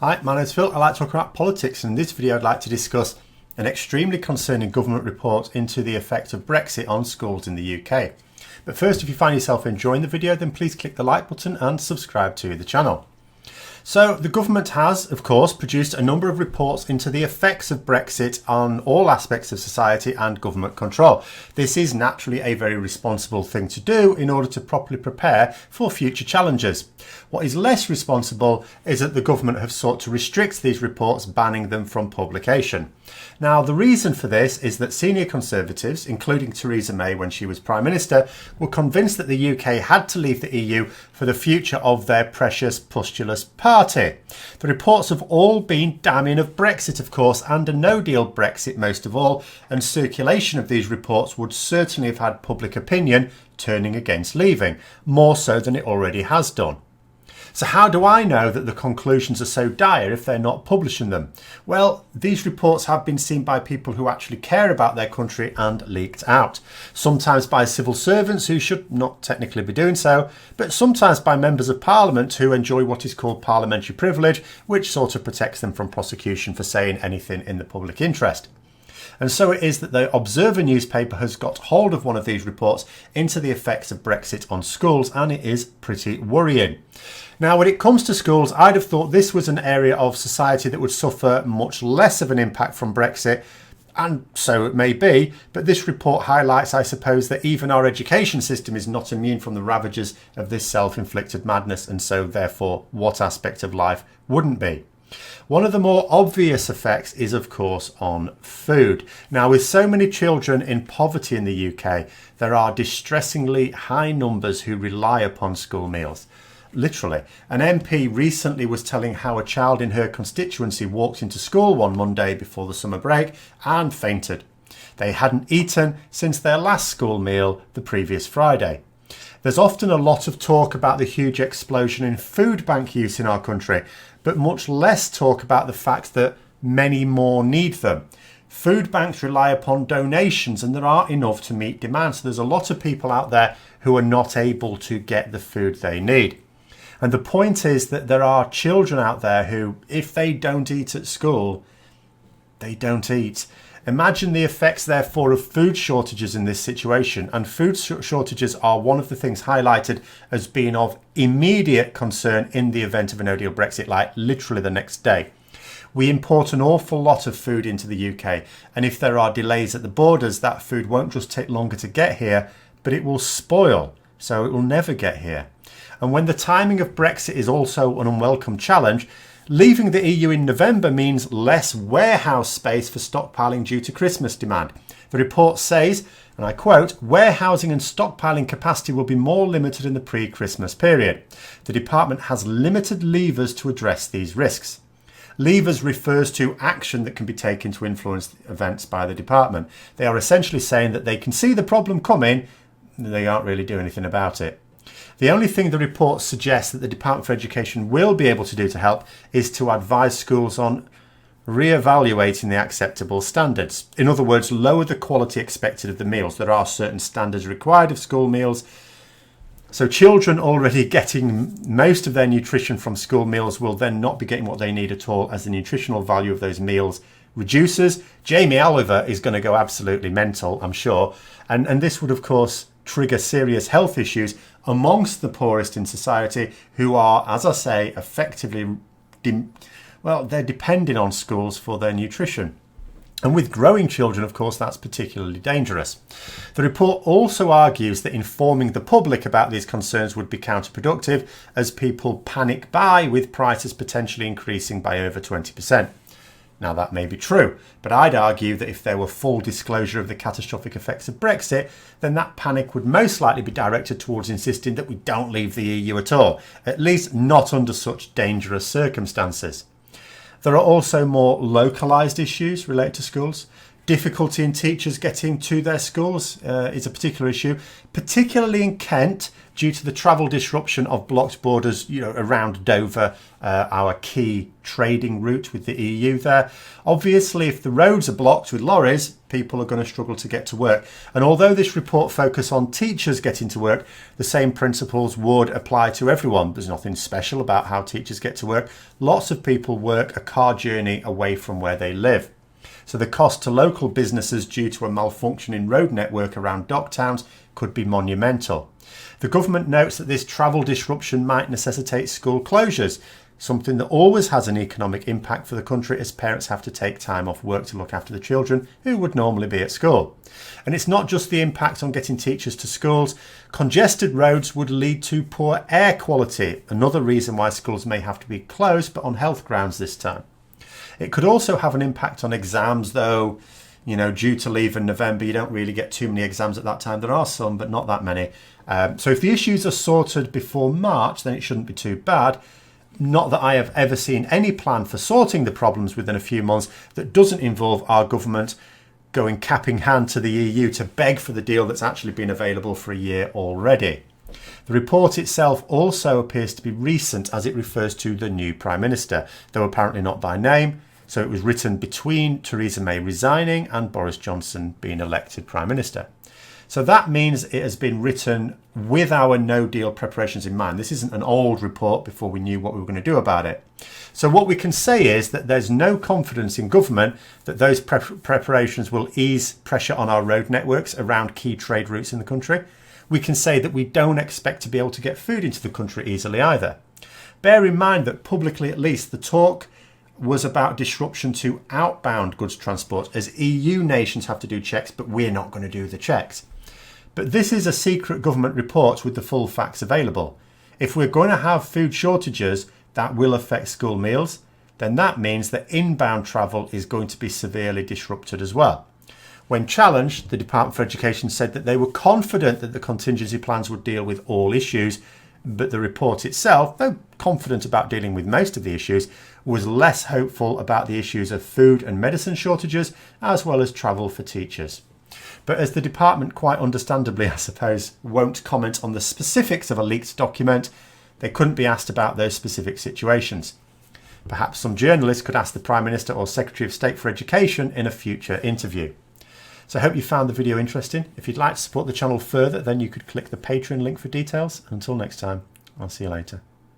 Hi, my name's Phil. I like to talk about politics, and in this video I'd like to discuss an extremely concerning government report into the effect of Brexit on schools in the UK. But first, if you find yourself enjoying the video, then please click the like button and subscribe to the channel. So the government has, of course, produced a number of reports into the effects of Brexit on all aspects of society and government control. This is naturally a very responsible thing to do in order to properly prepare for future challenges. What is less responsible is that the government have sought to restrict these reports, banning them from publication. Now, the reason for this is that senior Conservatives, including Theresa May when she was Prime Minister, were convinced that the UK had to leave the EU for the future of their precious pustulous party. The reports have all been damning of Brexit, of course, and a no-deal Brexit most of all, and circulation of these reports would certainly have had public opinion turning against leaving, more so than it already has done. So how do I know that the conclusions are so dire if they're not publishing them? Well, these reports have been seen by people who actually care about their country and leaked out. Sometimes by civil servants who should not technically be doing so, but sometimes by members of parliament who enjoy what is called parliamentary privilege, which sort of protects them from prosecution for saying anything in the public interest. And so it is that the Observer newspaper has got hold of one of these reports into the effects of Brexit on schools, and it is pretty worrying. Now, when it comes to schools, I'd have thought this was an area of society that would suffer much less of an impact from Brexit, and so it may be, but this report highlights, I suppose, that even our education system is not immune from the ravages of this self-inflicted madness, and so therefore what aspect of life wouldn't be? One of the more obvious effects is, of course, on food. Now, with so many children in poverty in the UK, there are distressingly high numbers who rely upon school meals. Literally. An MP recently was telling how a child in her constituency walked into school one Monday before the summer break and fainted. They hadn't eaten since their last school meal the previous Friday. There's often a lot of talk about the huge explosion in food bank use in our country, but much less talk about the fact that many more need them. Food banks rely upon donations and there aren't enough to meet demand. So there's a lot of people out there who are not able to get the food they need. And the point is that there are children out there who, if they don't eat at school, they don't eat. Imagine the effects, therefore, of food shortages in this situation. And food shortages are one of the things highlighted as being of immediate concern in the event of a no-deal Brexit, like literally the next day. We import an awful lot of food into the UK. And if there are delays at the borders, that food won't just take longer to get here, but it will spoil. So it will never get here. And when the timing of Brexit is also an unwelcome challenge, leaving the EU in November means less warehouse space for stockpiling due to Christmas demand. The report says, and I quote, "Warehousing and stockpiling capacity will be more limited in the pre-Christmas period. The department has limited levers to address these risks." Levers refers to action that can be taken to influence events by the department. They are essentially saying that they can see the problem coming, they aren't really doing anything about it. The only thing the report suggests that the Department for Education will be able to do to help is to advise schools on re-evaluating the acceptable standards. In other words, lower the quality expected of the meals. There are certain standards required of school meals. So children already getting most of their nutrition from school meals will then not be getting what they need at all as the nutritional value of those meals reduces. Jamie Oliver is going to go absolutely mental, I'm sure. And this would, of course, trigger serious health issues amongst the poorest in society who are, as I say, effectively, they're depending on schools for their nutrition. And with growing children, of course, that's particularly dangerous. The report also argues that informing the public about these concerns would be counterproductive as people panic buy with prices potentially increasing by over 20%. Now, that may be true, but I'd argue that if there were full disclosure of the catastrophic effects of Brexit, then that panic would most likely be directed towards insisting that we don't leave the EU at all, at least not under such dangerous circumstances. There are also more localised issues related to schools. Difficulty in teachers getting to their schools is a particular issue, particularly in Kent, due to the travel disruption of blocked borders, around Dover, our key trading route with the EU there. Obviously, if the roads are blocked with lorries, people are going to struggle to get to work. And although this report focuses on teachers getting to work, the same principles would apply to everyone. There's nothing special about how teachers get to work. Lots of people work a car journey away from where they live. So the cost to local businesses due to a malfunctioning road network around dock towns could be monumental. The government notes that this travel disruption might necessitate school closures, something that always has an economic impact for the country as parents have to take time off work to look after the children who would normally be at school. And it's not just the impact on getting teachers to schools. Congested roads would lead to poor air quality, another reason why schools may have to be closed, but on health grounds this time. It could also have an impact on exams, though, due to leave in November, you don't really get too many exams at that time. There are some, but not that many. So if the issues are sorted before March, then it shouldn't be too bad. Not that I have ever seen any plan for sorting the problems within a few months that doesn't involve our government going cap in hand to the EU to beg for the deal that's actually been available for a year already. The report itself also appears to be recent as it refers to the new Prime Minister, though apparently not by name. So it was written between Theresa May resigning and Boris Johnson being elected Prime Minister. So that means it has been written with our no deal preparations in mind. This isn't an old report before we knew what we were going to do about it. So what we can say is that there's no confidence in government that those preparations will ease pressure on our road networks around key trade routes in the country. We can say that we don't expect to be able to get food into the country easily either. Bear in mind that publicly at least the talk was about disruption to outbound goods transport as EU nations have to do checks, but we're not going to do the checks. But this is a secret government report with the full facts available. If we're going to have food shortages that will affect school meals, then that means that inbound travel is going to be severely disrupted as well. When challenged, the Department for Education said that they were confident that the contingency plans would deal with all issues, but the report itself, though confident about dealing with most of the issues, was less hopeful about the issues of food and medicine shortages, as well as travel for teachers. But as the department quite understandably, I suppose, won't comment on the specifics of a leaked document, they couldn't be asked about those specific situations. Perhaps some journalists could ask the Prime Minister or Secretary of State for Education in a future interview. So I hope you found the video interesting. If you'd like to support the channel further, then you could click the Patreon link for details. Until next time, I'll see you later.